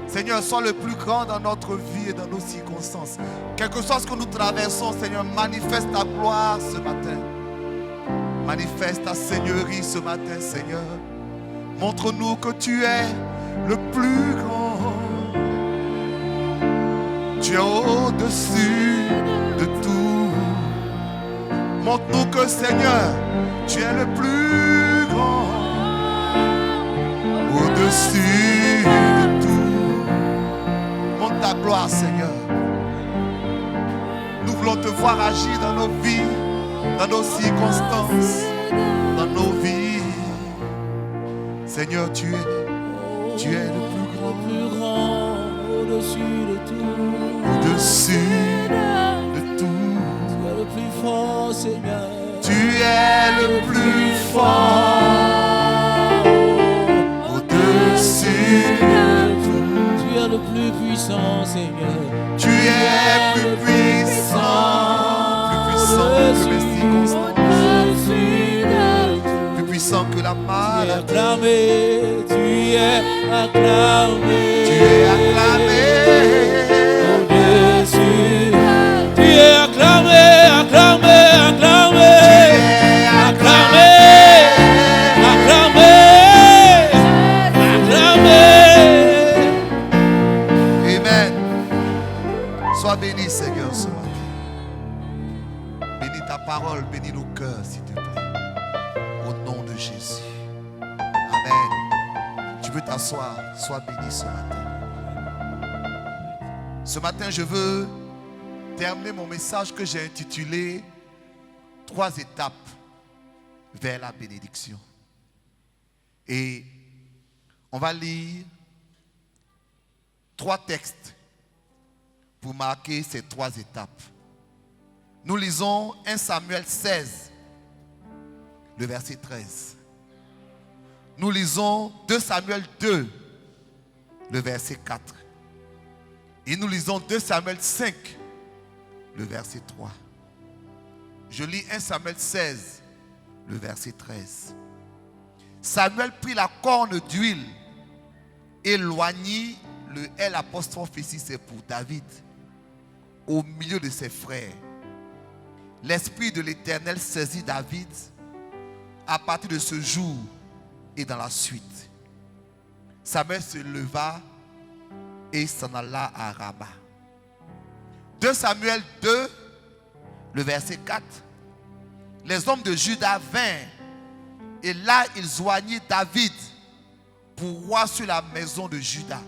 Seigneur, sois le plus grand dans notre vie et dans nos circonstances. Quel que soit ce que nous traversons, Seigneur, manifeste ta gloire ce matin. Manifeste ta seigneurie ce matin, Seigneur. Montre-nous que tu es le plus grand. Tu es au-dessus de tout. Montre-nous que, Seigneur, tu es le plus grand. Au-dessus de tout. Montre ta gloire, Seigneur. Nous voulons te voir agir dans nos vies, dans nos circonstances, dans nos vies. Seigneur, tu es le plus grand, au-dessus de tout. Au-dessus de tout. Tu es le plus fort, Seigneur. Tu es le plus fort. Au-dessus de tout. Tu es le plus puissant, Seigneur. Tu es plus puissant que les circonstances. Plus puissant que la maladie. Tu es acclamé. Tu es acclamé. Au-dessus. Tu es acclamé, acclamé, acclamé. Acclamé. Acclamé. Acclamé. Amen. Sois béni, Seigneur, ce matin. Bénis ta parole, bénis nos cœurs, s'il te plaît. Au nom de Jésus. Amen. Tu veux t'asseoir, sois béni ce matin. Ce matin, je veux terminer mon message que j'ai intitulé 3 étapes vers la bénédiction. Et on va lire 3 textes pour marquer ces 3 étapes. Nous lisons 1 Samuel 16, le verset 13. Nous lisons 2 Samuel 2, le verset 4. Et nous lisons 2 Samuel 5, le verset 3. Je lis 1 Samuel 16, le verset 13. Samuel prit la corne d'huile et loignit le L apostrophe ici, c'est pour David, au milieu de ses frères. L'Esprit de l'Éternel saisit David à partir de ce jour et dans la suite. Samuel se leva et s'en alla à Rama. 2 Samuel 2, le verset 4. Les hommes de Juda vinrent et là ils joignirent David pour roi sur la maison de Juda.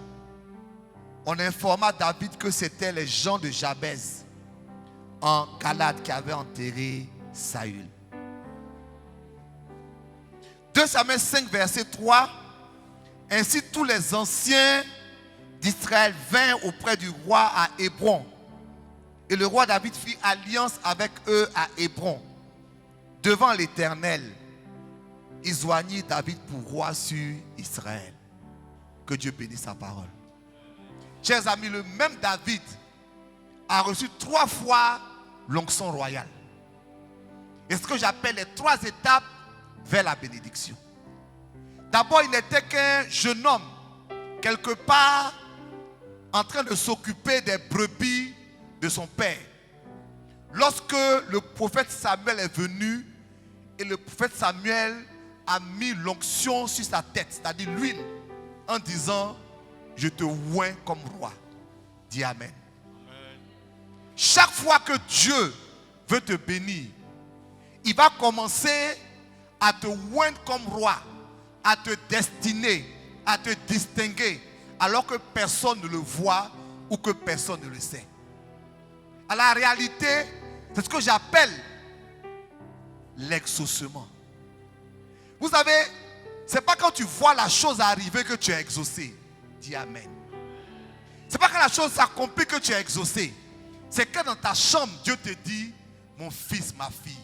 On informa David que c'était les gens de Jabez en Galade qui avaient enterré Saül. 2 Samuel 5, verset 3. Ainsi tous les anciens d'Israël vinrent auprès du roi à Hébron. Et le roi David fit alliance avec eux à Hébron. Devant l'Éternel, il joignit David pour roi sur Israël. Que Dieu bénisse sa parole. Chers amis, le même David a reçu 3 fois l'onction royale. Et ce que j'appelle les 3 étapes vers la bénédiction. D'abord, il n'était qu'un jeune homme, quelque part, en train de s'occuper des brebis de son père. Lorsque le prophète Samuel est venu, et le prophète Samuel a mis l'onction sur sa tête, c'est-à-dire l'huile, en disant, je te oins comme roi. Dis Amen. Chaque fois que Dieu veut te bénir, il va commencer à te oindre comme roi, à te destiner, à te distinguer, alors que personne ne le voit ou que personne ne le sait. À la réalité, c'est ce que j'appelle l'exaucement. Vous savez, ce n'est pas quand tu vois la chose arriver que tu es exaucé. Dis Amen. Ce n'est pas quand la chose s'accomplit que tu es exaucé. C'est quand dans ta chambre, Dieu te dit, mon fils, ma fille,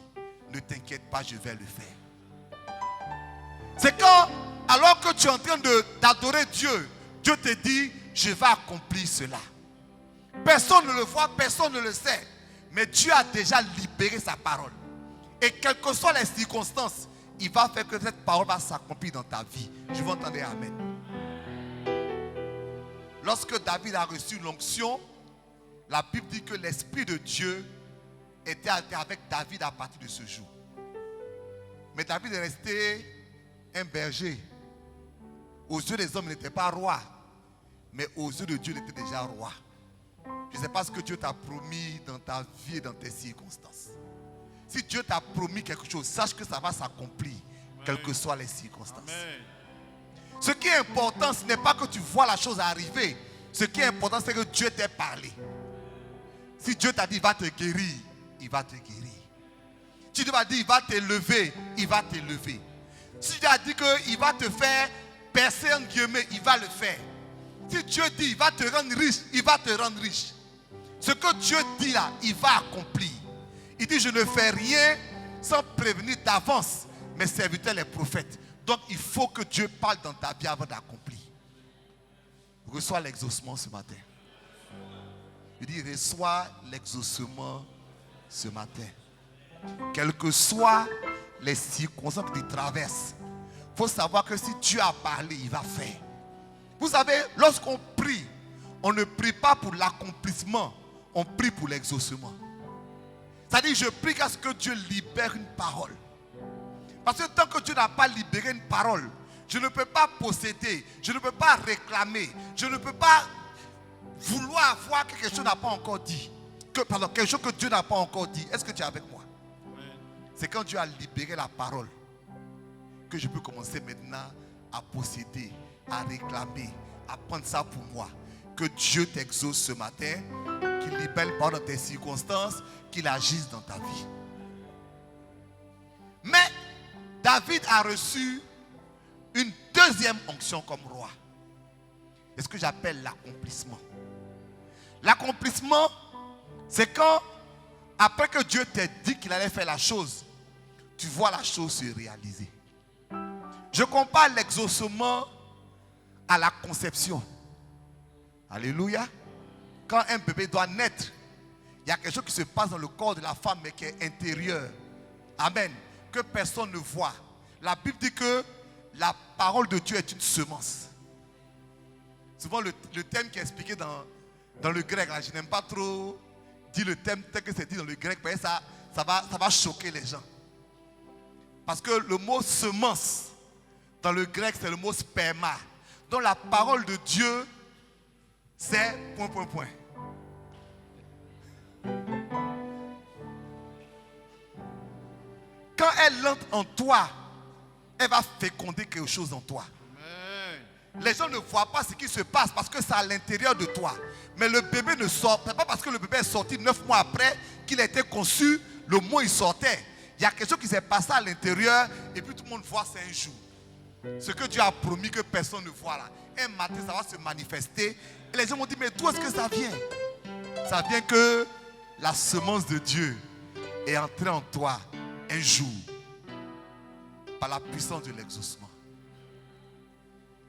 ne t'inquiète pas, je vais le faire. C'est quand, alors que tu es en train d'adorer Dieu, Dieu te dit, je vais accomplir cela. Personne ne le voit, personne ne le sait. Mais Dieu a déjà libéré sa parole. Et quelles que soient les circonstances, il va faire que cette parole va s'accomplir dans ta vie. Je veux entendre Amen. Lorsque David a reçu l'onction, la Bible dit que l'Esprit de Dieu était avec David à partir de ce jour. Mais David est resté un berger. Aux yeux des hommes, il n'était pas roi. Mais aux yeux de Dieu, il était déjà roi. Je ne sais pas ce que Dieu t'a promis dans ta vie et dans tes circonstances. Si Dieu t'a promis quelque chose, sache que ça va s'accomplir, quelles que soient les circonstances. Amen. Ce qui est important, ce n'est pas que tu vois la chose arriver. Ce qui est important, c'est que Dieu t'ait parlé. Si Dieu t'a dit, il va te guérir, il va te guérir. Si Dieu t'a dit, il va t'élever, il va t'élever. Si Dieu a dit qu'il va te faire percer en guillemets, il va le faire. Si Dieu dit, il va te rendre riche, il va te rendre riche. Ce que Dieu dit là, il va accomplir. Il dit, je ne fais rien sans prévenir d'avance mes serviteurs les prophètes. Donc il faut que Dieu parle dans ta vie avant d'accomplir. Reçois l'exaucement ce matin. Il dit, reçois l'exaucement ce matin. Quelles que soient les circonstances que tu traverses, il faut savoir que si Dieu a parlé, il va faire. Vous savez, lorsqu'on prie, on ne prie pas pour l'accomplissement, on prie pour l'exaucement. C'est-à-dire, je prie à ce que Dieu libère une parole. Parce que tant que Dieu n'a pas libéré une parole, je ne peux pas posséder, je ne peux pas réclamer, je ne peux pas vouloir avoir quelque chose n'a pas encore dit. Quelque chose que Dieu n'a pas encore dit. Est-ce que tu es avec moi? C'est quand Dieu a libéré la parole que je peux commencer maintenant à posséder, à réclamer, à prendre ça pour moi. Que Dieu t'exauce ce matin, qu'il libère le parole dans tes circonstances, qu'il agisse dans ta vie. Mais David a reçu une deuxième onction comme roi. C'est ce que j'appelle l'accomplissement. L'accomplissement, c'est quand, après que Dieu t'ait dit qu'il allait faire la chose, tu vois la chose se réaliser. Je compare l'exaucement à la conception. Alléluia. Quand un bébé doit naître, il y a quelque chose qui se passe dans le corps de la femme, mais qui est intérieur. Amen. Que personne ne voit. La Bible dit que la parole de Dieu est une semence. Souvent le thème qui est expliqué dans le grec, là, je n'aime pas trop dire le thème tel que c'est dit dans le grec, parce que ça va choquer les gens. Parce que le mot semence, dans le grec, c'est le mot sperma. Donc la parole de Dieu, c'est ... Quand elle entre en toi, elle va féconder quelque chose en toi. Amen. Les gens ne voient pas ce qui se passe parce que c'est à l'intérieur de toi. Mais le bébé ne sort. Ce n'est pas parce que le bébé est sorti 9 mois après qu'il a été conçu, le mot il sortait. Il y a quelque chose qui s'est passé à l'intérieur et puis tout le monde voit c'est un jour. Ce que Dieu a promis que personne ne voit là. Un matin, ça va se manifester. Et les gens m'ont dit, mais d'où est-ce que ça vient? Ça vient que la semence de Dieu est entrée en toi un jour par la puissance de l'exaucement.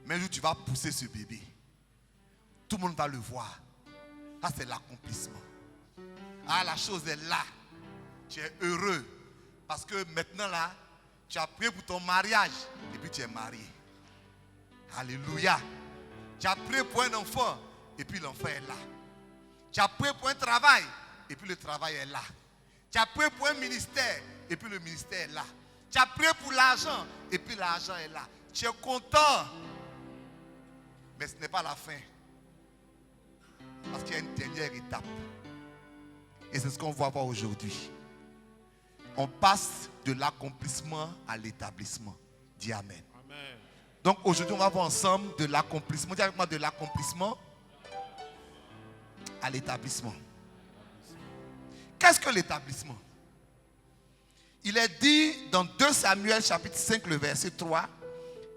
Mais un jour, tu vas pousser ce bébé. Tout le monde va le voir. Ça, c'est l'accomplissement. Ah, la chose est là. Tu es heureux. Parce que maintenant, là, tu as prié pour ton mariage. Et puis, tu es marié. Alléluia. Tu as prié pour un enfant. Et puis, l'enfant est là. Tu as prié pour un travail. Et puis, le travail est là. Tu as prié pour un ministère. Et puis, le ministère est là. Tu as prié pour l'argent. Et puis, l'argent est là. Tu es content. Mais ce n'est pas la fin. Parce qu'il y a une dernière étape. Et c'est ce qu'on va voir aujourd'hui. On passe de l'accomplissement à l'établissement. Dis Amen. Amen. Donc aujourd'hui, on va voir ensemble de l'accomplissement. Dis avec moi, de l'accomplissement à l'établissement. Qu'est-ce que l'établissement? Il est dit dans 2 Samuel chapitre 5, le verset 3.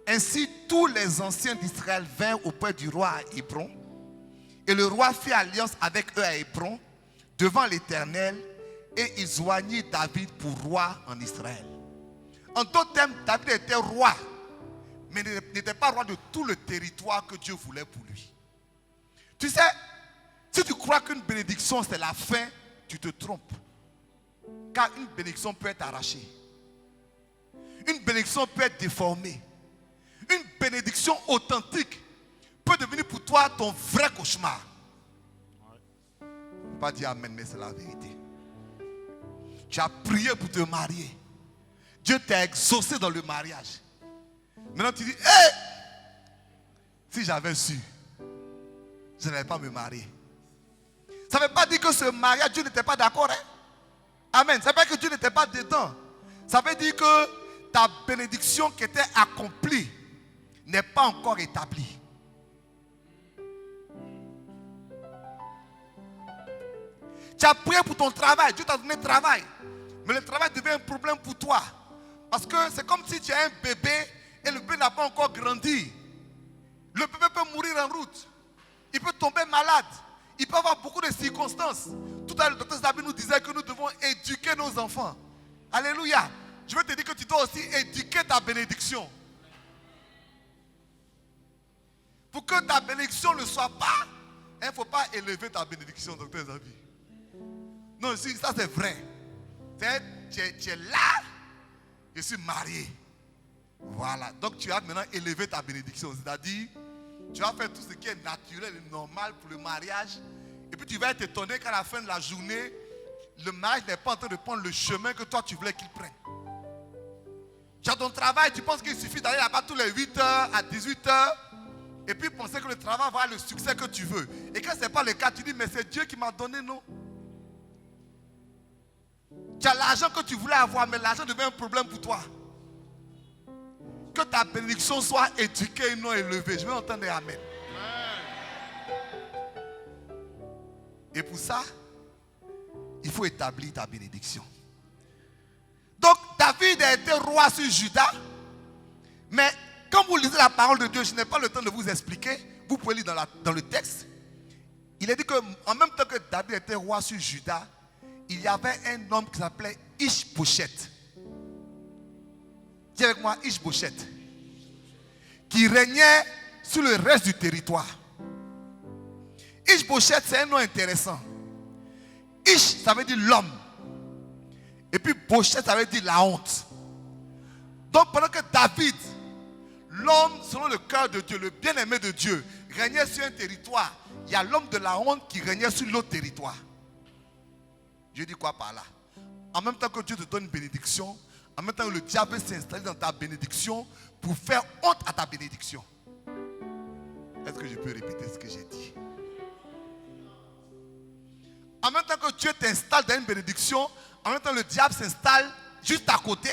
Ainsi, tous les anciens d'Israël vinrent auprès du roi à Hébron. Et le roi fit alliance avec eux à Hébron devant l'Éternel. Et il joignit David pour roi en Israël. En d'autres termes, David était roi. Mais n'était pas roi de tout le territoire que Dieu voulait pour lui. Tu sais, si tu crois qu'une bénédiction c'est la fin, tu te trompes. Car une bénédiction peut être arrachée. Une bénédiction peut être déformée. Une bénédiction authentique peut devenir pour toi ton vrai cauchemar. Je ne peux pas dire amen, mais c'est la vérité. Tu as prié pour te marier. Dieu t'a exaucé dans le mariage. Maintenant tu dis, hé, si j'avais su, je n'allais pas me marier. Ça ne veut pas dire que ce mariage, Dieu n'était pas d'accord. Hein? Amen. Ça ne veut pas dire que Dieu n'était pas dedans. Ça veut dire que ta bénédiction qui était accomplie n'est pas encore établie. Tu as prié pour ton travail, Dieu t'a donné le travail. Mais le travail devient un problème pour toi. Parce que c'est comme si tu as un bébé et le bébé n'a pas encore grandi. Le bébé peut mourir en route. Il peut tomber malade. Il peut avoir beaucoup de circonstances. Tout à l'heure, le docteur Zabi nous disait que nous devons éduquer nos enfants. Alléluia. Je veux te dire que tu dois aussi éduquer ta bénédiction. Pour que ta bénédiction ne soit pas, il ne faut pas élever ta bénédiction, docteur Zabi. Non, ça c'est vrai. Tu es là, je suis marié. Voilà. Donc tu vas maintenant élever ta bénédiction. C'est-à-dire, tu vas faire tout ce qui est naturel et normal pour le mariage. Et puis tu vas être étonné qu'à la fin de la journée, le mariage n'est pas en train de prendre le chemin que toi tu voulais qu'il prenne. Tu as ton travail, tu penses qu'il suffit d'aller là-bas tous les 8h à 18h. Et puis penser que le travail va avoir le succès que tu veux. Et quand ce n'est pas le cas, tu dis, mais c'est Dieu qui m'a donné, non? Tu as l'argent que tu voulais avoir, mais l'argent devient un problème pour toi. Que ta bénédiction soit éduquée et non élevée. Je vais entendre amen. Et pour ça, il faut établir ta bénédiction. Donc, David a été roi sur Juda. Mais quand vous lisez la parole de Dieu, je n'ai pas le temps de vous expliquer. Vous pouvez lire dans le texte. Il est dit qu'en même temps que David était roi sur Juda, il y avait un homme qui s'appelait Ish-Bosheth. Dis avec moi, Ish-Bosheth. Qui régnait sur le reste du territoire. Ish-Bosheth, c'est un nom intéressant. Ish, ça veut dire l'homme. Et puis Bosheth, ça veut dire la honte. Donc pendant que David, l'homme selon le cœur de Dieu, le bien-aimé de Dieu, régnait sur un territoire, il y a l'homme de la honte qui régnait sur l'autre territoire. Dieu dit quoi par là? En même temps que Dieu te donne une bénédiction, en même temps que le diable s'est installé dans ta bénédiction pour faire honte à ta bénédiction. Est-ce que je peux répéter ce que j'ai dit? En même temps que Dieu t'installe dans une bénédiction, en même temps le diable s'installe juste à côté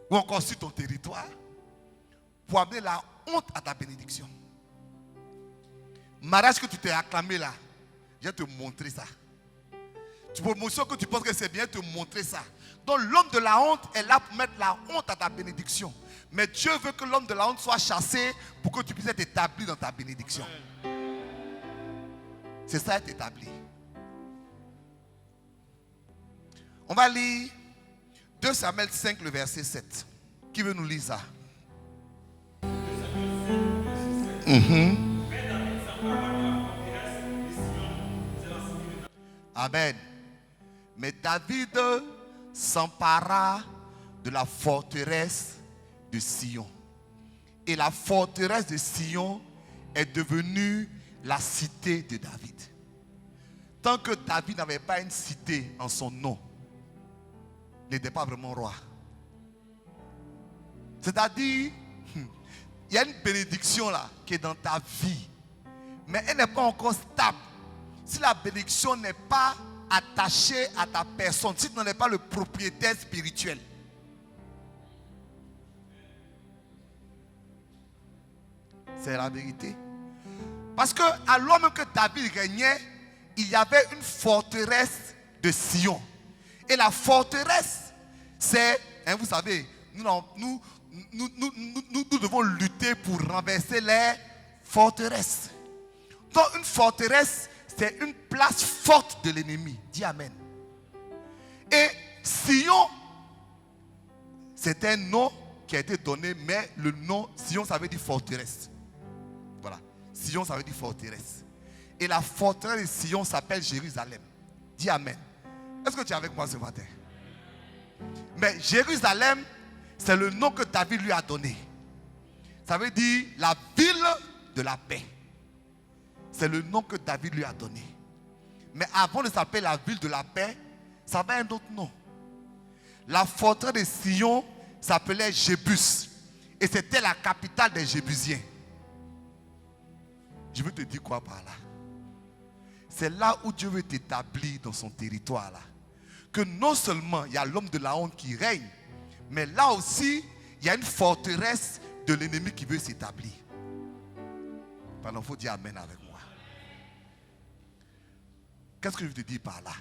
ou encore sur ton territoire pour amener la honte à ta bénédiction. Mariage que tu t'es acclamé là, je vais te montrer ça. Tu promotion que tu penses que c'est bien, te montrer ça. Donc l'homme de la honte est là pour mettre la honte à ta bénédiction. Mais Dieu veut que l'homme de la honte soit chassé pour que tu puisses être établi dans ta bénédiction. C'est ça, être établi. On va lire 2 Samuel 5, le verset 7. Qui veut nous lire ça? Amen. Mais David s'empara de la forteresse de Sion. Et la forteresse de Sion est devenue la cité de David. Tant que David n'avait pas une cité en son nom, il n'était pas vraiment roi. C'est-à-dire, il y a une bénédiction là qui est dans ta vie, mais elle n'est pas encore stable. Si la bénédiction n'est pas attachée à ta personne, si tu n'en es pas le propriétaire spirituel. C'est la vérité. Parce que alors même que David régnait, il y avait une forteresse de Sion. Et la forteresse, c'est, vous savez, nous devons lutter pour renverser les forteresses. Donc une forteresse, c'est une place forte de l'ennemi. Dis Amen. Et Sion, c'est un nom qui a été donné, mais le nom Sion, ça veut dire forteresse. Voilà. Sion, ça veut dire forteresse. Et la forteresse de Sion s'appelle Jérusalem. Dis Amen. Est-ce que tu es avec moi ce matin? Mais Jérusalem, c'est le nom que David lui a donné. Ça veut dire la ville de la paix. C'est le nom que David lui a donné. Mais avant de s'appeler la ville de la paix, ça avait un autre nom. La forteresse de Sion s'appelait Jébus. Et c'était la capitale des Jébusiens. Je veux te dire quoi par là? C'est là où Dieu veut t'établir dans son territoire là. Que non seulement il y a l'homme de la honte qui règne, mais là aussi, il y a une forteresse de l'ennemi qui veut s'établir. Pardon, il faut dire Amen avec moi. Qu'est-ce que je veux te dire par là?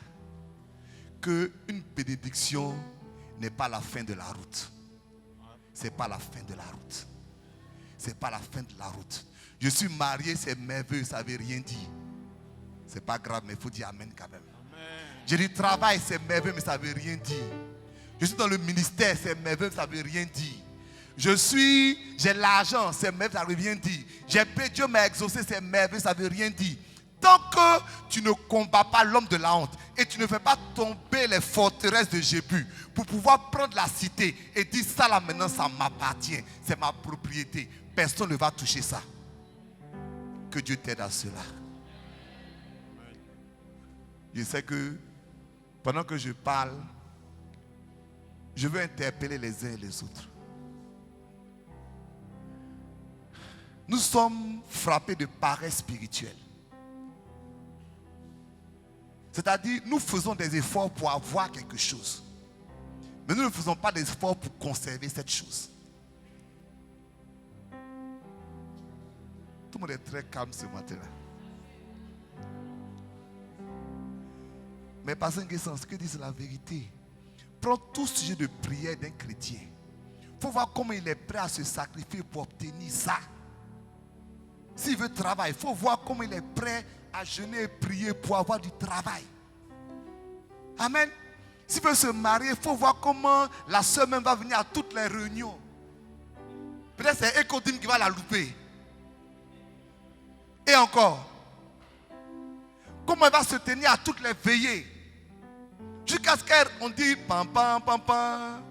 Qu'une bénédiction n'est pas la fin de la route. C'est pas la fin de la route. C'est pas la fin de la route. Je suis marié, c'est merveilleux, ça ne veut rien dire. C'est pas grave, mais il faut dire Amen quand même. J'ai du travail, c'est merveilleux, mais ça ne veut rien dire. Je suis dans le ministère, c'est merveilleux, ça ne veut rien dire. J'ai l'argent, c'est merveilleux, ça ne veut rien dire. J'ai payé, Dieu m'a exaucé, c'est merveilleux, ça ne veut rien dire. Tant que tu ne combats pas l'homme de la honte et tu ne fais pas tomber les forteresses de Jébus pour pouvoir prendre la cité et dire ça là maintenant, ça m'appartient, c'est ma propriété. Personne ne va toucher ça. Que Dieu t'aide à cela. Je sais que pendant que je parle, je veux interpeller les uns et les autres. Nous sommes frappés de paresse spirituelle. C'est-à-dire, nous faisons des efforts pour avoir quelque chose. Mais nous ne faisons pas des efforts pour conserver cette chose. Tout le monde est très calme ce matin-là. Mais pasteur Nguessan, ce que dit c'est la vérité. Prends tout sujet de prière d'un chrétien. Il faut voir comment il est prêt à se sacrifier pour obtenir ça. S'il veut travailler, il faut voir comment il est prêt à jeûner et prier pour avoir du travail. Amen. S'il veut se marier, il faut voir comment la soeur même va venir à toutes les réunions. Peut-être c'est Ecodim qui va la louper. Et encore, comment elle va se tenir à toutes les veillées. Jusqu'à ce qu'on dit pam pam pam pam.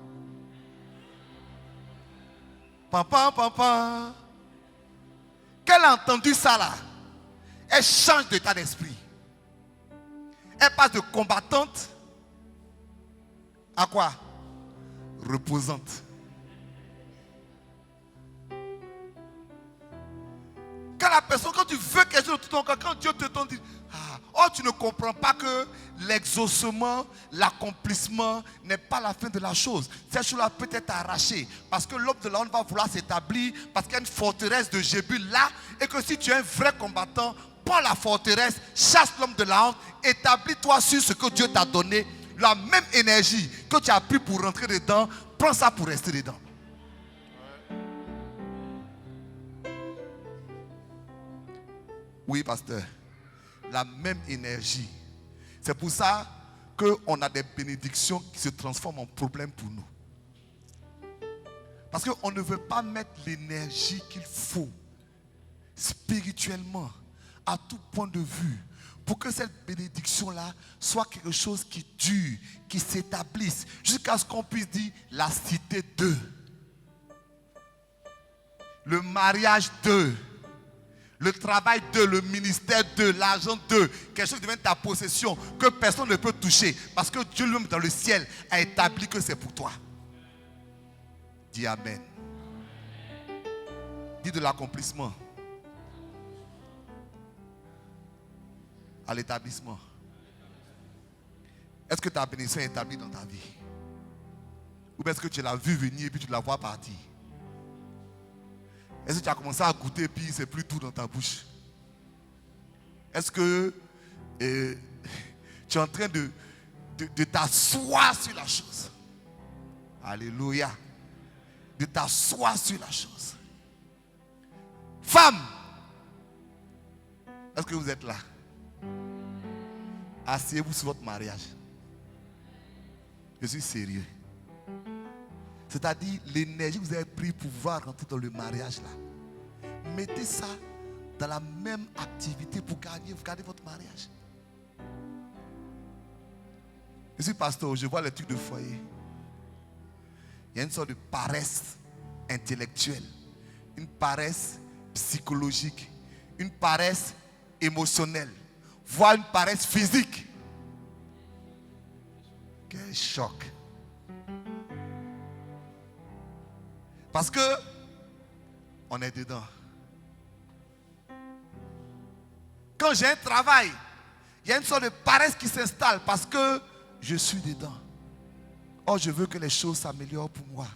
Pam pam pam pam. Qu'elle a entendu ça là, elle change d'état d'esprit. Elle passe de combattante à quoi? Reposante. Quand la personne, quand tu veux quelque chose de tout ton cœur, quand Dieu te donne, dit, tu ne comprends pas que l'exaucement, l'accomplissement n'est pas la fin de la chose. Cette chose-là peut être arrachée parce que l'homme de la honte va vouloir s'établir parce qu'il y a une forteresse de Jébus là et que si tu es un vrai combattant, prends la forteresse, chasse l'homme de la honte, établis-toi sur ce que Dieu t'a donné. La même énergie que tu as pris pour rentrer dedans, prends ça pour rester dedans. Oui, pasteur. La même énergie. C'est pour ça qu'on a des bénédictions qui se transforment en problèmes pour nous. Parce qu'on ne veut pas mettre l'énergie qu'il faut spirituellement, à tout point de vue, pour que cette bénédiction-là soit quelque chose qui dure, qui s'établisse, jusqu'à ce qu'on puisse dire la cité d'eux, le mariage d'eux, le travail d'eux, le ministère d'eux, l'argent d'eux, quelque chose devient ta possession, que personne ne peut toucher, parce que Dieu lui-même dans le ciel a établi que c'est pour toi. Dis Amen. Dis de l'accomplissement à l'établissement. Est-ce que ta bénédiction est établie dans ta vie? Ou bien est-ce que tu l'as vu venir et puis tu la vois partir? Est-ce que tu as commencé à goûter et puis c'est plus tout dans ta bouche? Est-ce que tu es en train de t'asseoir sur la chose? Alléluia. De t'asseoir sur la chose. Femme, est-ce que vous êtes là? Asseyez-vous sur votre mariage. Je suis sérieux. C'est-à-dire l'énergie que vous avez pris pour pouvoir rentrer dans le mariage là. Mettez ça dans la même activité pour garder votre mariage. Je suis pasteur, je vois les trucs de foyer. Il y a une sorte de paresse intellectuelle, une paresse psychologique, une paresse émotionnelle, voire une paresse physique. Quel choc. Parce que on est dedans. Quand j'ai un travail, il y a une sorte de paresse qui s'installe parce que je suis dedans. Oh, je veux que les choses s'améliorent pour moi.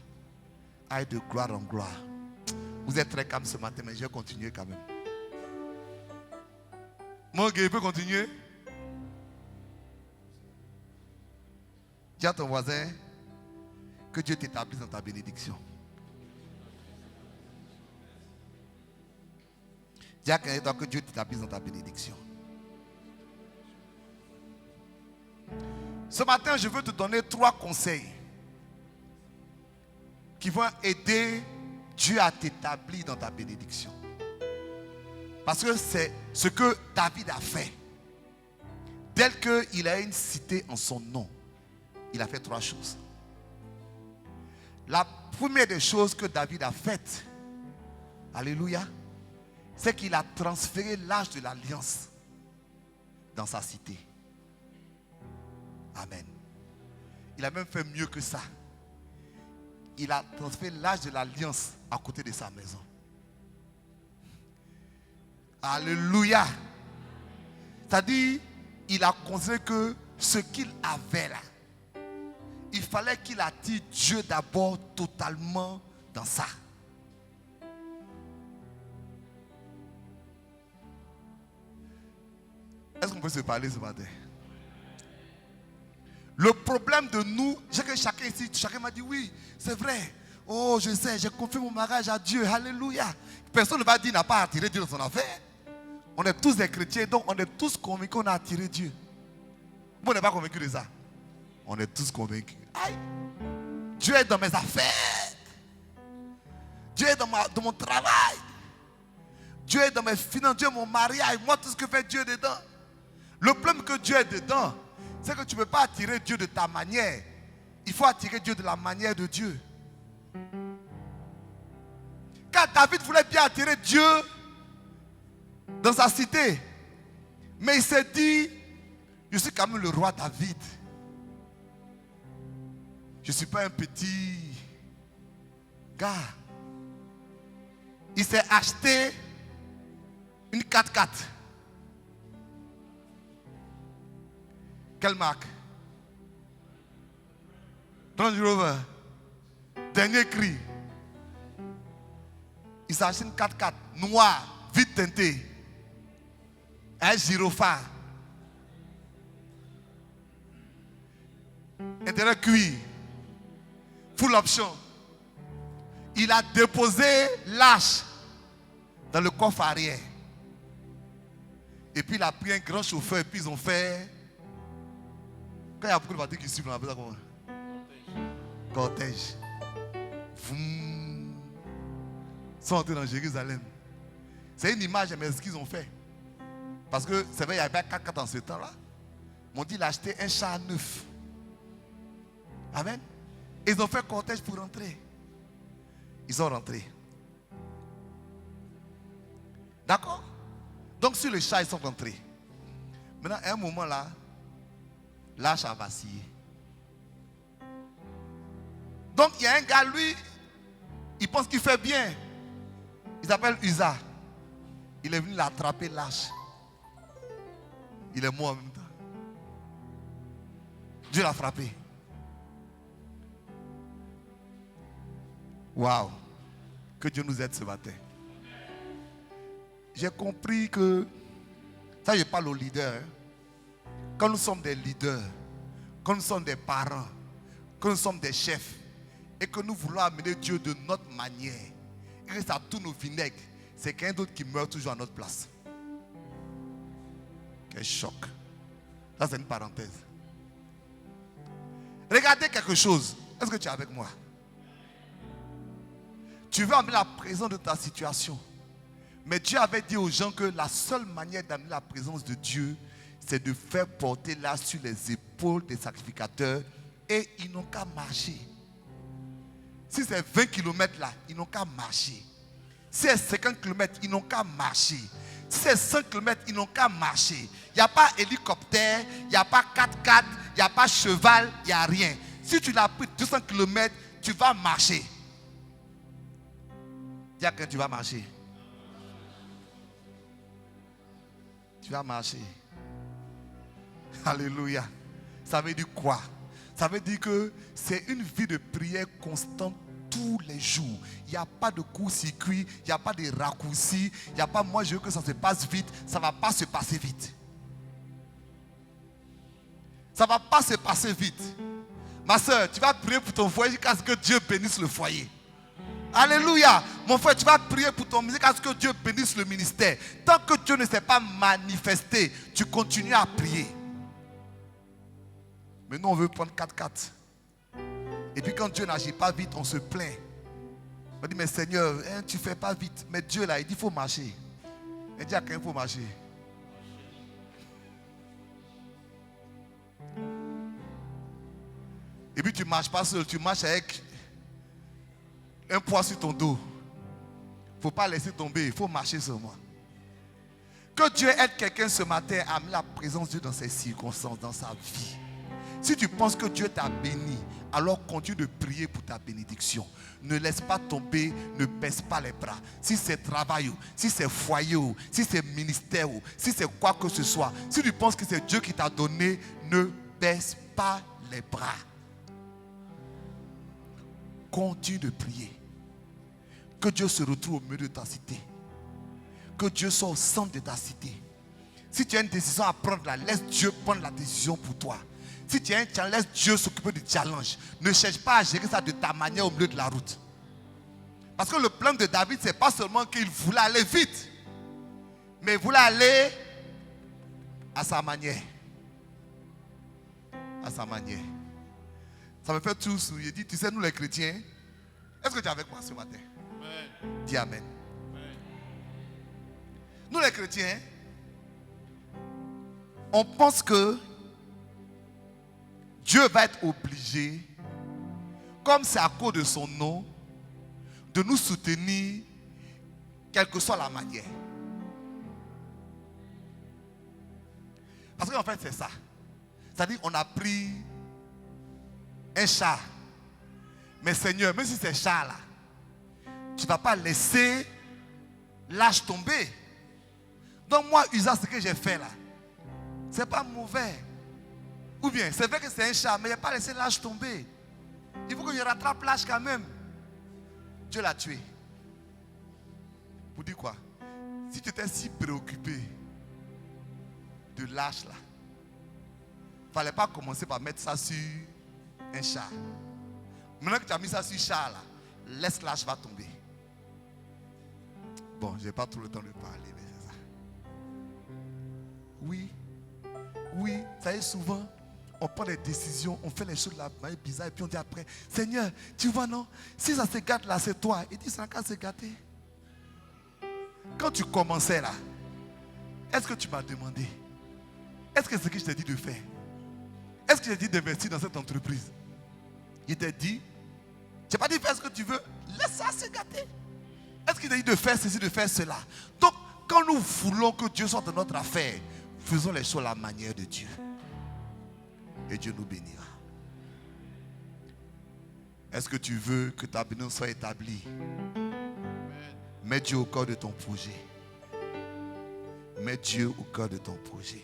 Aille de gloire en gloire. Vous êtes très calme ce matin, mais je vais continuer quand même. Mon gars, il peut continuer? Dis à ton voisin que Dieu t'établisse dans ta bénédiction. Dis à quelqu'un que Dieu t'établisse dans ta bénédiction. Ce matin, je veux te donner 3 conseils qui vont aider Dieu à t'établir dans ta bénédiction. Parce que c'est ce que David a fait. Tel qu'il a une cité en son nom, il a fait 3 choses. La première des choses que David a faites, alléluia, c'est qu'il a transféré l'âge de l'alliance dans sa cité. Amen. Il a même fait mieux que ça. Il a transféré l'âge de l'alliance à côté de sa maison. Alléluia. C'est-à-dire, il a considéré que ce qu'il avait là, il fallait qu'il attire Dieu d'abord totalement dans ça. Est-ce qu'on peut se parler ce matin? Le problème de nous, c'est que chacun ici, chacun m'a dit oui, c'est vrai. Oh, je sais, j'ai confié mon mariage à Dieu. Alléluia. Personne ne va dire qu'il n'a pas attiré Dieu dans son affaire. On est tous des chrétiens, donc on est tous convaincus qu'on a attiré Dieu. Vous n'êtes pas convaincus de ça? On est tous convaincus. Aïe. Dieu est dans mes affaires. Dieu est dans mon travail. Dieu est dans mes finances. Dieu est mon mariage. Moi, tout ce que fait Dieu est dedans. Le problème que Dieu est dedans, c'est que tu ne peux pas attirer Dieu de ta manière. Il faut attirer Dieu de la manière de Dieu. Car David voulait bien attirer Dieu dans sa cité. Mais il s'est dit, je suis quand même le roi David. Je ne suis pas un petit gars. Il s'est acheté une 4x4. Quelle marque? Range Rover. Dernier cri. Il s'est acheté une 4x4 noire, vite teintée. Un gyrophare. Intérieur cuir. Full option. Il a déposé l'âche dans le coffre arrière. Et puis il a pris un grand chauffeur et puis ils ont fait. Quand il y a beaucoup de voitures qui suivent, on appelle ça comment? Cortège. Ils sont entrés dans Jérusalem. C'est une image, mais ce qu'ils ont fait. Parce que c'est vrai, il n'y avait pas 4x4 en ce temps-là. Ils m'ont dit il a acheté un char neuf. Amen. Ils ont fait cortège pour rentrer. Ils sont rentrés. D'accord? Donc sur le char, ils sont rentrés. Maintenant, à un moment là, l'arche a vacillé. Donc il y a un gars, lui, il pense qu'il fait bien. Il s'appelle Uza. Il est venu l'attraper l'arche. Il est mort en même temps. Dieu l'a frappé. Waouh. Que Dieu nous aide ce matin. J'ai compris que, ça je parle aux leaders, quand nous sommes des leaders, quand nous sommes des parents, quand nous sommes des chefs, et que nous voulons amener Dieu de notre manière, et que ça tourne au vinaigre, c'est quelqu'un d'autre qui meurt toujours à notre place. Quel choc. Ça c'est une parenthèse. Regardez quelque chose. Est-ce que tu es avec moi? Tu veux amener la présence de ta situation. Mais Dieu avait dit aux gens que la seule manière d'amener la présence de Dieu, c'est de faire porter là sur les épaules des sacrificateurs. Et ils n'ont qu'à marcher. Si c'est 20 km là, ils n'ont qu'à marcher. Si c'est 50 km, ils n'ont qu'à marcher. Si c'est 100 km, ils n'ont qu'à marcher. Il n'y a pas hélicoptère, il n'y a pas 4x4, il n'y a pas cheval, il n'y a rien. Si tu l'as pris 200 km, tu vas marcher. Dis à quelqu'un, tu vas marcher. Tu vas marcher. Alléluia. Ça veut dire quoi? Ça veut dire que c'est une vie de prière constante tous les jours. Il n'y a pas de court-circuit, il n'y a pas de raccourcis, il n'y a pas moi je veux que ça se passe vite. Ça ne va pas se passer vite. Ça ne va pas se passer vite. Ma soeur, tu vas prier pour ton foyer jusqu'à ce que Dieu bénisse le foyer. Alléluia. Mon frère, tu vas prier pour ton ministère jusqu'à ce que Dieu bénisse le ministère. Tant que Dieu ne s'est pas manifesté, tu continues à prier. Mais nous, on veut prendre 4x4. Et puis quand Dieu n'agit pas vite, on se plaint. On dit, mais Seigneur, hein, tu ne fais pas vite. Mais Dieu, là, il dit, il faut marcher. Il dit à quelqu'un, il faut marcher. Et puis tu ne marches pas seul, tu marches avec un poids sur ton dos. Il ne faut pas laisser tomber, il faut marcher sur moi. Que Dieu aide quelqu'un ce matin à amener la présence de Dieu dans ses circonstances, dans sa vie. Si tu penses que Dieu t'a béni, alors continue de prier pour ta bénédiction. Ne laisse pas tomber, ne baisse pas les bras. Si c'est travail, si c'est foyer, si c'est ministère, si c'est quoi que ce soit, si tu penses que c'est Dieu qui t'a donné, ne baisse pas les bras. Continue de prier. Que Dieu se retrouve au milieu de ta cité. Que Dieu soit au centre de ta cité. Si tu as une décision à prendre là, laisse Dieu prendre la décision pour toi. Si tu as un challenge, laisse Dieu s'occuper du challenge. Ne cherche pas à gérer ça de ta manière au milieu de la route. Parce que le plan de David, ce n'est pas seulement qu'il voulait aller vite, mais il voulait aller à sa manière. À sa manière. Ça me fait tout sourire. Il dit, tu sais, nous les chrétiens, est-ce que tu es avec moi ce matin? Amen. Dis Amen. Amen. Nous les chrétiens, on pense que Dieu va être obligé, comme c'est à cause de son nom, de nous soutenir, quelle que soit la manière. Parce qu'en fait, c'est ça. C'est-à-dire qu'on a pris un char. Mais Seigneur, même si c'est char là, tu ne vas pas laisser l'âge tomber. Donc moi, usage ce que j'ai fait là, ce n'est pas mauvais. Ou bien, c'est vrai que c'est un char, mais il n'a pas laissé l'âge tomber. Il faut que je rattrape l'âge quand même. Dieu l'a tué. Pour dire quoi? Si tu étais si préoccupé de l'âge là, il ne fallait pas commencer par mettre ça sur un char. Maintenant que tu as mis ça sur char là, laisse l'âge va tomber. Bon, je n'ai pas trop le temps de parler, mais c'est ça. Oui. Oui, ça y est, souvent, on prend des décisions, on fait les choses là, bizarres, et puis on dit après, Seigneur, tu vois, non, si ça se gâte là, c'est toi. Il dit, ça n'a qu'à se gâter. Quand tu commençais là, est-ce que tu m'as demandé? Est-ce que c'est ce que je t'ai dit de faire? Est-ce que j'ai dit d'investir dans cette entreprise? Il t'a dit, je n'ai pas dit faire ce que tu veux, laisse ça se gâter. Est-ce qu'il t'a dit de faire ceci, de faire cela? Donc, quand nous voulons que Dieu soit dans notre affaire, faisons les choses à la manière de Dieu. Et Dieu nous bénira. Est-ce que tu veux que ta bénédiction soit établie? Mets Dieu au cœur de ton projet. Mets Dieu au cœur de ton projet.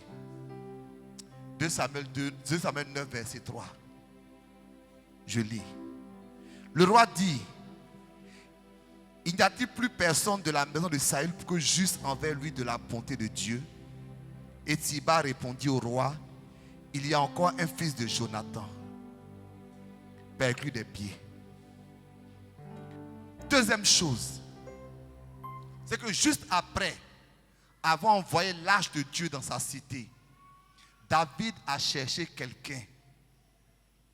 2 Samuel 9, verset 3. Je lis. Le roi dit, il n'y a-t-il plus personne de la maison de Saül pour que juste envers lui de la bonté de Dieu? Et Tsiba répondit au roi, il y a encore un fils de Jonathan, perclus des pieds. Deuxième chose, c'est que juste après avoir envoyé l'arche de Dieu dans sa cité, David a cherché quelqu'un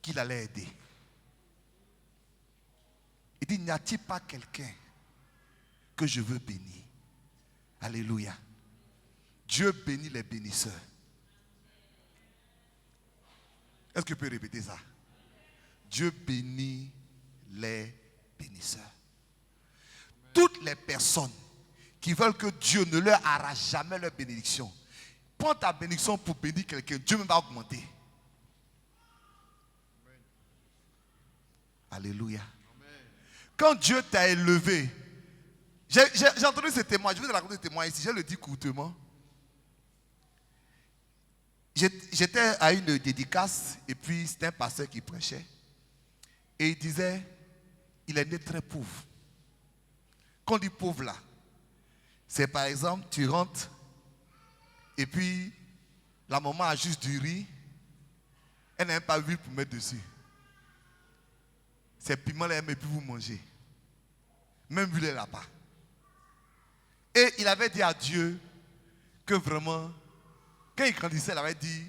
qui l'allait aider. Il dit, n'y a-t-il pas quelqu'un que je veux bénir? Alléluia. Dieu bénit les bénisseurs. Est-ce que tu peux répéter ça? Dieu bénit les bénisseurs. Toutes les personnes qui veulent que Dieu ne leur arrache jamais leur bénédiction, prends ta bénédiction pour bénir quelqu'un, Dieu va augmenter. Alléluia. Quand Dieu t'a élevé, j'ai entendu ce témoin, je vais te raconter ce témoin ici, je le dis courtement. J'étais à une dédicace et puis c'était un pasteur qui prêchait. Et il disait, il est né très pauvre. Quand on dit pauvre là, c'est par exemple, tu rentres et puis la maman a juste du riz, elle n'a même pas d'huile pour mettre dessus. Ces piments là, elle ne peut plus vous manger. Même l'huile, elle n'a pas. Et il avait dit à Dieu que vraiment, quand il grandissait, il avait dit,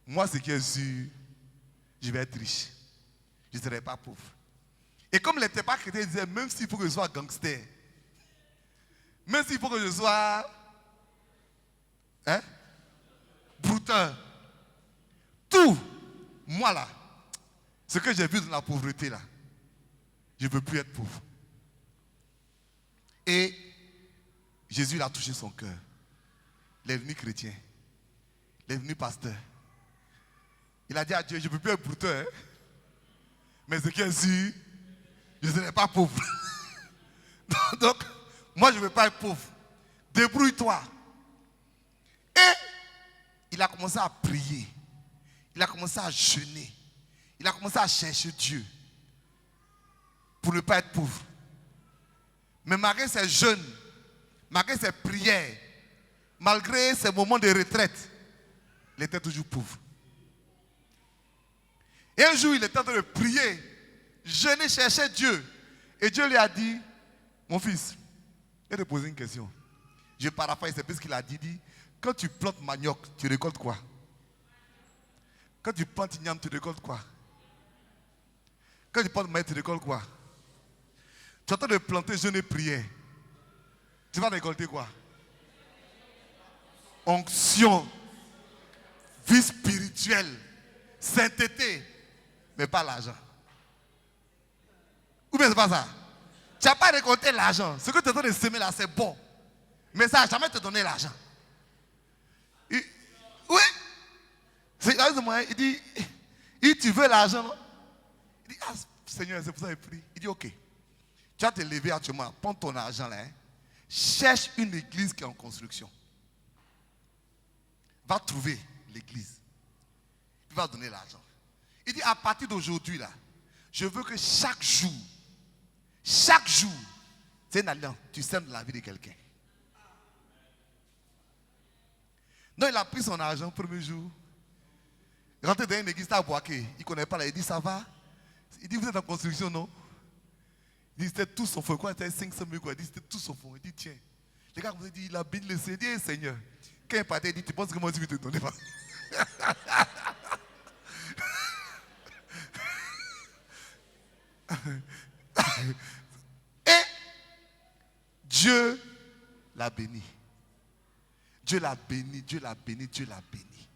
moi ce qui est sûr, je vais être riche. Je ne serai pas pauvre. Et comme il n'était pas chrétien, il disait, même s'il faut que je sois gangster, même s'il faut que je sois brouteur, tout, moi là, ce que j'ai vu dans la pauvreté là, je ne veux plus être pauvre. Et Jésus il a touché son cœur. Il est devenu chrétien. Il est devenu pasteur. Il a dit à Dieu, je ne peux plus être brouteur, mais ce qui est sûr, je ne serai pas pauvre. Donc, moi je ne veux pas être pauvre. Débrouille-toi. Et il a commencé à prier. Il a commencé à jeûner. Il a commencé à chercher Dieu pour ne pas être pauvre. Mais malgré ses jeûnes, malgré ses prières, malgré ses moments de retraite, il était toujours pauvre. Et un jour, il était en train de prier, jeûner, chercher Dieu. Et Dieu lui a dit, mon fils, je vais te poser une question. Je paraphrase, c'est ce qu'il a dit, quand tu plantes manioc, tu récoltes quoi? Quand tu plantes igname, tu récoltes quoi? Quand tu plantes maïs, tu récoltes quoi? Tu es en train de planter jeûne et prière. Tu vas récolter quoi? Onction, vie spirituelle, sainteté, mais pas l'argent. Ou bien c'est pas ça? Tu n'as pas récolté l'argent. Ce que tu es en train de semer là, c'est bon. Mais ça n'a jamais te donné l'argent. Oui. Il dit, tu veux l'argent, non? Il dit, ah Seigneur, c'est pour ça qu'il prie. Il dit, ok. Tu vas te lever actuellement, prends ton argent là. Cherche une église qui est en construction. Va trouver l'église. Il va donner l'argent. Il dit, à partir d'aujourd'hui là, je veux que chaque jour, c'est une alliance, tu sèmes la vie de quelqu'un. Non, il a pris son argent le premier jour. Il rentre dans une église à Boaké. Il ne connaît pas là. Il dit, ça va? Il dit, vous êtes en construction, non? Il dit, c'était tout son fonds. Quoi, c'était 500 000 quoi. Il dit, c'était tout son fonds. Il dit, tiens. Les gars, vous avez dit, il a béni le Seigneur. Il dit, Seigneur, Quand il partait, il dit, tu penses que moi aussi je vais te donner pas? Et Dieu l'a béni. Dieu l'a béni, Dieu l'a béni, Dieu l'a béni.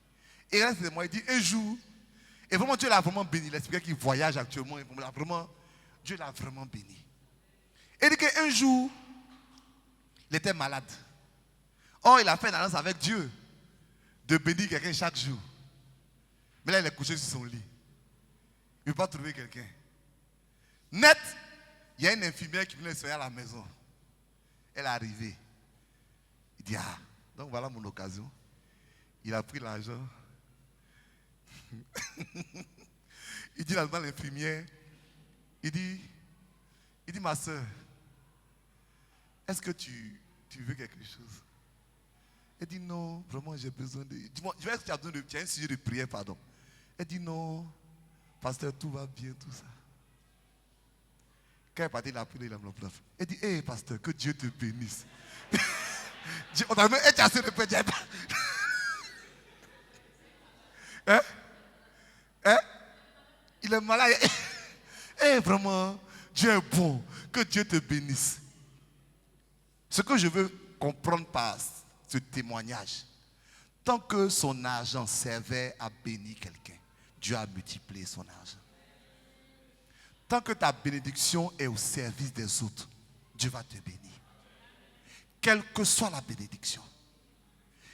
Et là, c'est moi, il dit un jour, et vraiment Dieu l'a vraiment béni. L'esprit qui voyage actuellement, Dieu l'a vraiment béni. Et il dit qu'un jour, il était malade. Or, il a fait une alliance avec Dieu de bénir quelqu'un chaque jour. Mais là, il est couché sur son lit. Il ne peut pas trouver quelqu'un. Net, il y a une infirmière qui venait le soigner à la maison. Elle est arrivée. Il dit, ah, donc voilà mon occasion. Il a pris l'argent. Il dit là-dedans l'infirmière, il dit, ma soeur, est-ce que tu veux quelque chose? Elle dit non, vraiment j'ai besoin de... Dis-moi, je vais que tu as besoin de... Tu as un sujet de prière, pardon. Elle dit non, pasteur, tout va bien, tout ça. Quand elle est partie, il a pris l'enveloppe. Elle dit, hé pasteur, que Dieu te bénisse. On a même été assez de prière. Hein? Hein? Il est malade. Eh, vraiment, Dieu est bon. Que Dieu te bénisse. Ce que je veux comprendre par ce témoignage, tant que son argent servait à bénir quelqu'un, Dieu a multiplié son argent. Tant que ta bénédiction est au service des autres, Dieu va te bénir. Quelle que soit la bénédiction.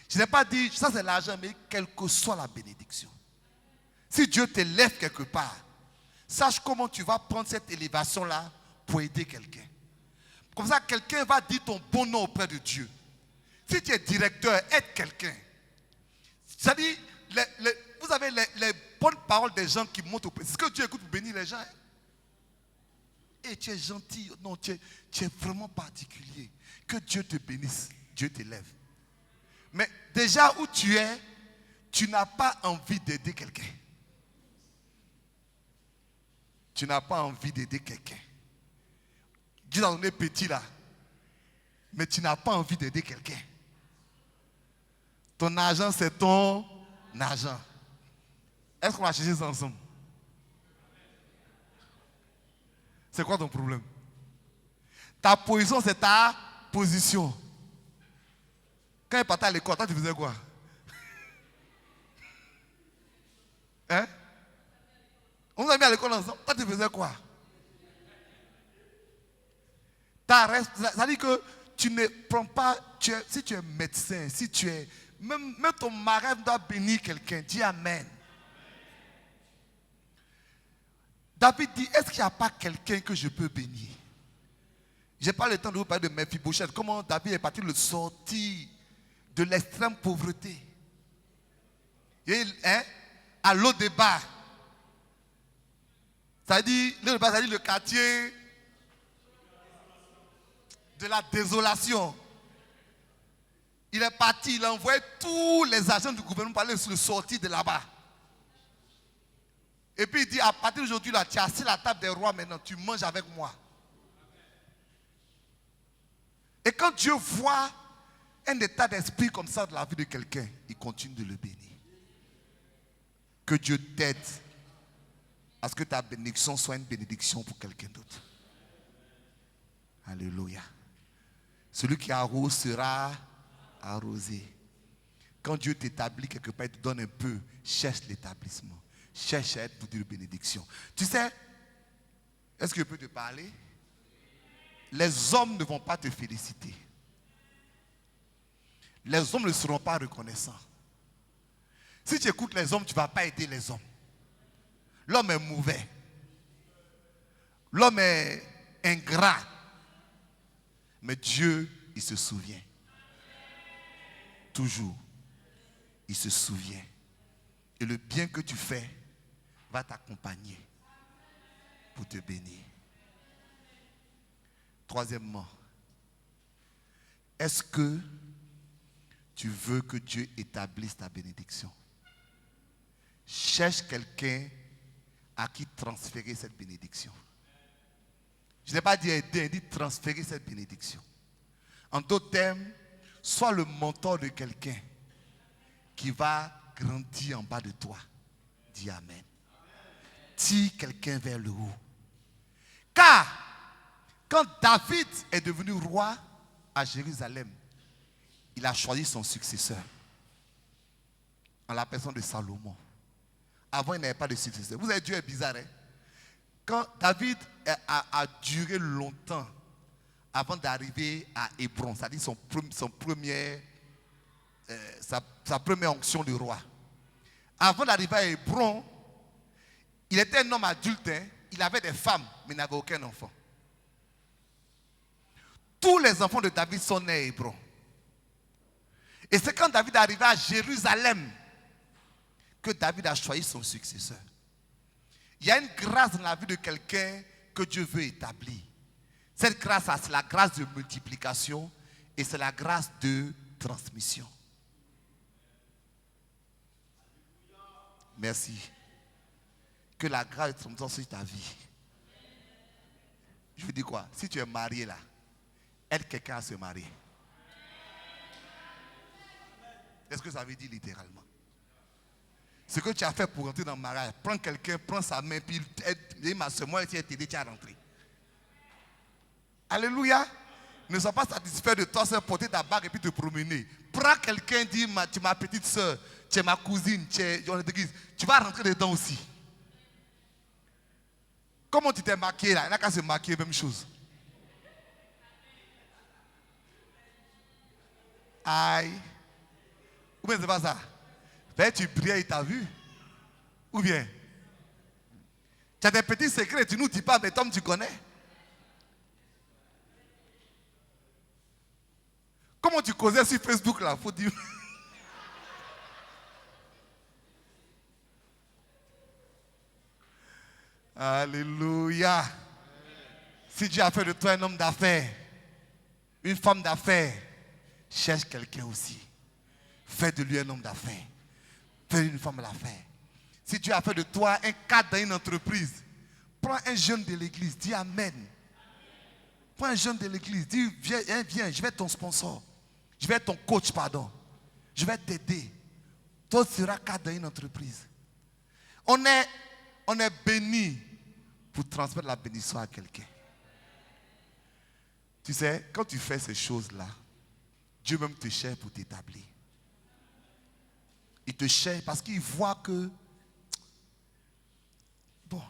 Je n'ai pas dit, ça c'est l'argent, mais quelle que soit la bénédiction. Si Dieu t'élève quelque part, sache comment tu vas prendre cette élévation-là pour aider quelqu'un. Comme ça, quelqu'un va dire ton bon nom auprès de Dieu. Si tu es directeur, aide quelqu'un. C'est-à-dire, vous avez les bonnes paroles des gens qui montent au pays. C'est ce que Dieu écoute pour bénir les gens. Hein? Et tu es gentil. Non, tu es vraiment particulier. Que Dieu te bénisse. Dieu t'élève. Mais déjà où tu es, tu n'as pas envie d'aider quelqu'un. Tu n'as pas envie d'aider quelqu'un. Dieu t'a donné petit là. Mais tu n'as pas envie d'aider quelqu'un. Ton argent, c'est ton argent. Est-ce qu'on va chercher ça ensemble? C'est quoi ton problème? Ta position, c'est ta position. Quand il partait à l'école, toi tu faisais quoi? Hein? On nous a mis à l'école ensemble. Toi tu faisais quoi? Ça dit que tu ne prends pas, si tu es médecin, si tu es, même ton mari doit bénir quelqu'un, dis amen. David dit, est-ce qu'il n'y a pas quelqu'un que je peux bénir? Je n'ai pas le temps de vous parler de Mephibosheth, comment David est parti le sortir de l'extrême pauvreté. Et, à Lo-Débar. Ça dit, le quartier de la désolation. Il est parti, il a envoyé tous les agents du gouvernement pour aller le sortir de là-bas. Et puis il dit, à partir d'aujourd'hui, là, tu as assis la table des rois maintenant, tu manges avec moi. Et quand Dieu voit un état d'esprit comme ça dans la vie de quelqu'un, il continue de le bénir. Que Dieu t'aide à ce que ta bénédiction soit une bénédiction pour quelqu'un d'autre. Alléluia. Celui qui arrose sera arrosé. Quand Dieu t'établit quelque part, il te donne un peu, cherche l'établissement. Cherche à être pour dire bénédiction. Tu sais, est-ce que je peux te parler? Les hommes ne vont pas te féliciter. Les hommes ne seront pas reconnaissants. Si tu écoutes les hommes, tu ne vas pas aider les hommes. L'homme est mauvais. L'homme est ingrat. Mais Dieu, il se souvient. Toujours. Il se souvient. Et le bien que tu fais va t'accompagner pour te bénir. Troisièmement, est-ce que tu veux que Dieu établisse ta bénédiction? Cherche quelqu'un à qui transférer cette bénédiction. Je n'ai pas dit aider, je dis transférer cette bénédiction. En d'autres termes, sois le mentor de quelqu'un qui va grandir en bas de toi. Dis Amen. Tire quelqu'un vers le haut. Car, quand David est devenu roi à Jérusalem, il a choisi son successeur en la personne de Salomon. Avant, il n'avait pas de successeur. Vous avez Dieu est bizarre, hein? Quand David a duré longtemps avant d'arriver à Hébron, c'est-à-dire sa première onction de roi. Avant d'arriver à Hébron, il était un homme adulte, hein? Il avait des femmes, mais il n'avait aucun enfant. Tous les enfants de David sont nés à Hébron. Et c'est quand David est arrivé à Jérusalem que David a choisi son successeur. Il y a une grâce dans la vie de quelqu'un que Dieu veut établir. Cette grâce, c'est la grâce de multiplication et c'est la grâce de transmission. Merci. Que la grâce de transmission soit sur ta vie. Je vous dis quoi? Si tu es marié là, aide quelqu'un à se marier. Qu'est-ce que ça veut dire littéralement? Ce que tu as fait pour rentrer dans le mariage, prends quelqu'un, prends sa main, puis aide ma soeur, moi, si elle t'aide, tu as rentré. Alléluia. Ne sois pas satisfait de toi seul porter ta bague et puis te promener. Prends quelqu'un, dis, tu es ma petite soeur, tu es ma cousine, tu vas rentrer dedans aussi. Comment tu t'es maquillé là? Il n'a qu'à se maquiller, même chose. Aïe. Ou bien c'est pas ça? Tu priais, il t'a vu. Ou bien tu as des petits secrets, tu ne nous dis pas, mais Tom, tu connais. Comment tu causais sur Facebook là? Faut dire. Alléluia. Si Dieu a fait de toi un homme d'affaires, une femme d'affaires, cherche quelqu'un aussi. Fais de lui un homme d'affaires. Fais une femme d'affaires. Si Dieu a fait de toi un cadre dans une entreprise, prends un jeune de l'église, dis Amen. Prends un jeune de l'église, dis viens, je vais être ton sponsor. Je vais être ton coach, pardon. Je vais t'aider. Toi, tu seras cadre dans une entreprise. On est béni pour transmettre la bénédiction à quelqu'un. Tu sais, quand tu fais ces choses-là, Dieu même te cherche pour t'établir. Il te cherche parce qu'il voit que... Bon.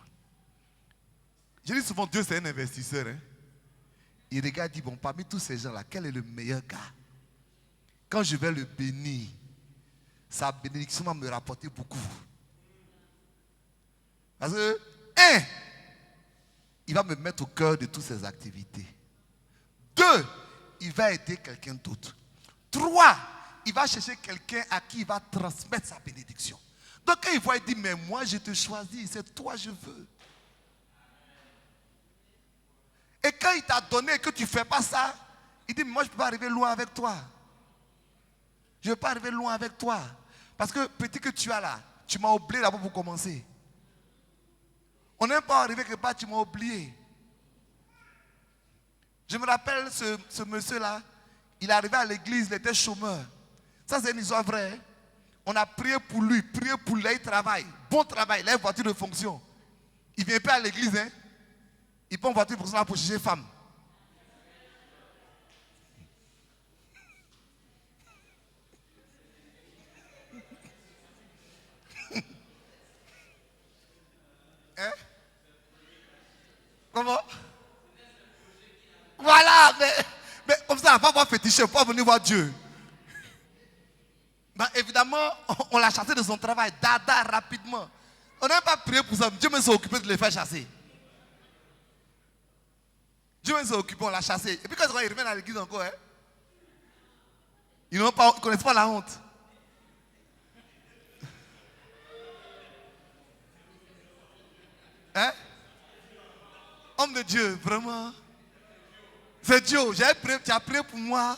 Je dis souvent, Dieu c'est un investisseur. Hein? Il regarde et dit, bon, parmi tous ces gens-là, quel est le meilleur gars? Quand je vais le bénir, sa bénédiction va me rapporter beaucoup. Parce que, il va me mettre au cœur de toutes ses activités. 2, il va aider quelqu'un d'autre. 3, il va chercher quelqu'un à qui il va transmettre sa bénédiction. Donc quand il voit, il dit, mais moi je te choisis, c'est toi je veux. Et quand il t'a donné et que tu ne fais pas ça, il dit, mais moi je ne peux pas arriver loin avec toi. Je ne veux pas arriver loin avec toi. Parce que petit que tu as là, tu m'as oublié d'abord pour commencer. On n'est pas arrivé quelque part, tu m'as oublié. Je me rappelle ce monsieur-là, il est arrivé à l'église, il était chômeur. Ça c'est une histoire vraie. On a prié pour lui, il travaille. Bon travail, il a une voiture de fonction. Il ne vient pas à l'église, hein. Il prend une voiture de fonction pour chercher femme. Hein? Comment? Voilà, mais comme ça, on va pas féticher, on va pas venir voir Dieu. Ben, évidemment, on l'a chassé de son travail, dada, rapidement. On n'a pas prié pour ça, Dieu me s'est occupé de le faire chasser. Dieu me s'est occupé, on l'a chassé. Et puis quand il revient à l'église encore, hein, ils ne connaissent pas la honte. Hein? Homme de Dieu, vraiment. C'est Dieu. Tu as prié pour moi.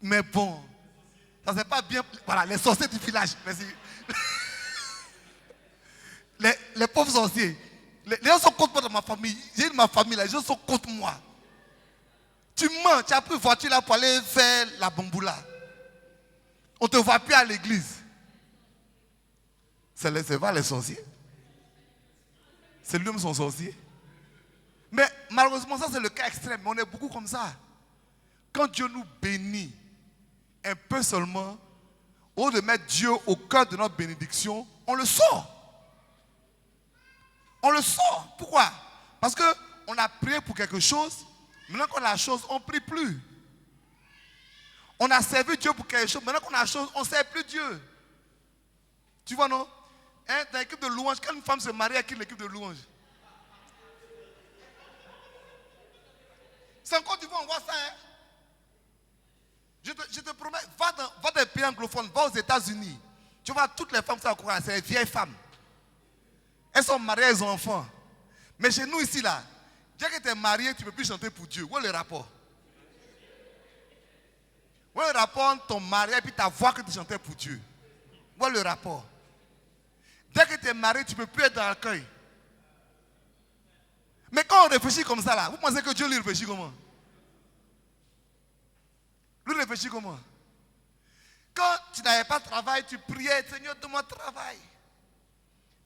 Mais bon, ça c'est pas bien. Voilà, les sorciers du village. Merci. Les pauvres sorciers. Les gens sont contre moi dans ma famille. J'ai ma famille là, les gens sont contre moi. Tu mens, tu as pris une voiture là pour aller faire la bamboula. On ne te voit plus à l'église. C'est pas les sorciers. C'est lui-même son sorcier. Mais malheureusement, ça c'est le cas extrême. Mais on est beaucoup comme ça. Quand Dieu nous bénit, un peu seulement, au lieu de mettre Dieu au cœur de notre bénédiction, on le sort. On le sort. Pourquoi? Parce qu'on a prié pour quelque chose. Maintenant qu'on a la chose, on ne prie plus. On a servi Dieu pour quelque chose. Maintenant qu'on a la chose, on ne sert plus Dieu. Tu vois, non? Hein, dans l'équipe de louange, quand une femme se marie, à qui l'équipe de louange? C'est encore du coup, on voit ça. Hein? Je te promets, va dans des pays anglophones, va aux États-Unis. Tu vois, toutes les femmes sont au courant, c'est les vieilles femmes. Elles sont mariées, elles ont enfants. Mais chez nous ici, là, dès que tu es marié, tu ne peux plus chanter pour Dieu. Où est le rapport? Où est le rapport entre ton mari et puis ta voix que tu chantais pour Dieu? Où est le rapport? Dès que tu es marié, tu ne peux plus être dans l'accueil. Mais quand on réfléchit comme ça, là, vous pensez que Dieu lui réfléchit comment? Lui réfléchit comment? Quand tu n'avais pas de travail, tu priais, Seigneur, donne-moi travail.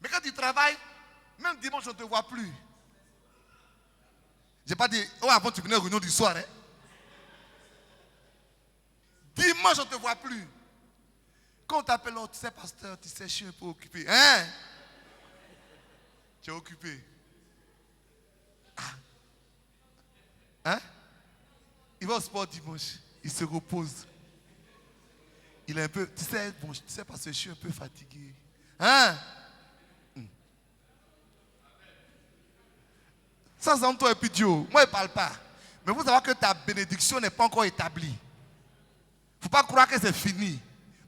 Mais quand tu travailles, même dimanche, on ne te voit plus. Je n'ai pas dit, oh, avant tu venais aux réunions du soir. Hein? Dimanche, on ne te voit plus. Quand on t'appelle, oh, tu sais, pasteur, tu sais, je suis un peu occupé. Hein? Tu es occupé. Ah. Hein? Il va au sport dimanche. Il se repose. Il est un peu, tu sais, bon, tu sais, parce que je suis un peu fatigué. Hein? Ça, c'est entre toi et puis Dieu. Moi, je ne parle pas. Mais vous savez que ta bénédiction n'est pas encore établie. Il ne faut pas croire que c'est fini.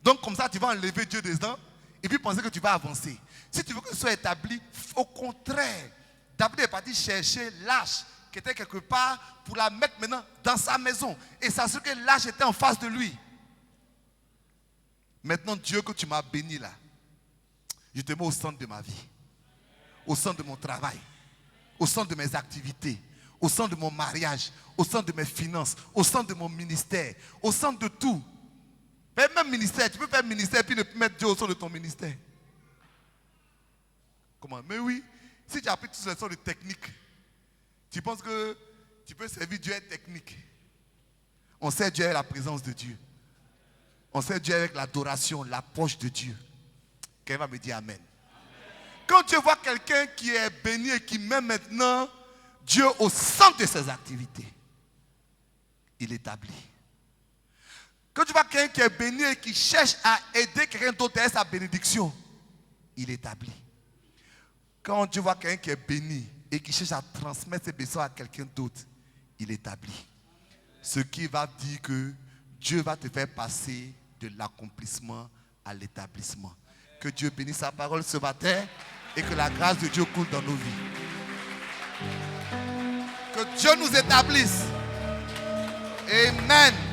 Donc, comme ça, tu vas enlever Dieu dedans et puis penser que tu vas avancer. Si tu veux que ce soit établi, au contraire, David est parti chercher l'arche qui était quelque part pour la mettre maintenant dans sa maison et s'assurer que l'arche était en face de lui. Maintenant, Dieu que tu m'as béni là, je te mets au centre de ma vie, au centre de mon travail, au centre de mes activités, au centre de mon mariage, au centre de mes finances, au centre de mon ministère, au centre de tout. Même ministère, tu peux faire ministère et puis ne plus mettre Dieu au centre de ton ministère. Comment? Mais oui, si tu as appris toutes les sortes de techniques, tu penses que tu peux servir Dieu avec technique. On sert Dieu avec la présence de Dieu. On sert Dieu avec l'adoration, l'approche de Dieu. Quelqu'un va me dire Amen. Quand tu vois quelqu'un qui est béni et qui met maintenant Dieu au centre de ses activités, il établit. Quand tu vois quelqu'un qui est béni et qui cherche à aider quelqu'un d'autre à sa bénédiction, il établit. Quand tu vois quelqu'un qui est béni et qui cherche à transmettre ses besoins à quelqu'un d'autre, il établit. Ce qui va dire que Dieu va te faire passer de l'accomplissement à l'établissement. Que Dieu bénisse sa parole ce matin et que la grâce de Dieu coule dans nos vies. Que Dieu nous établisse. Amen.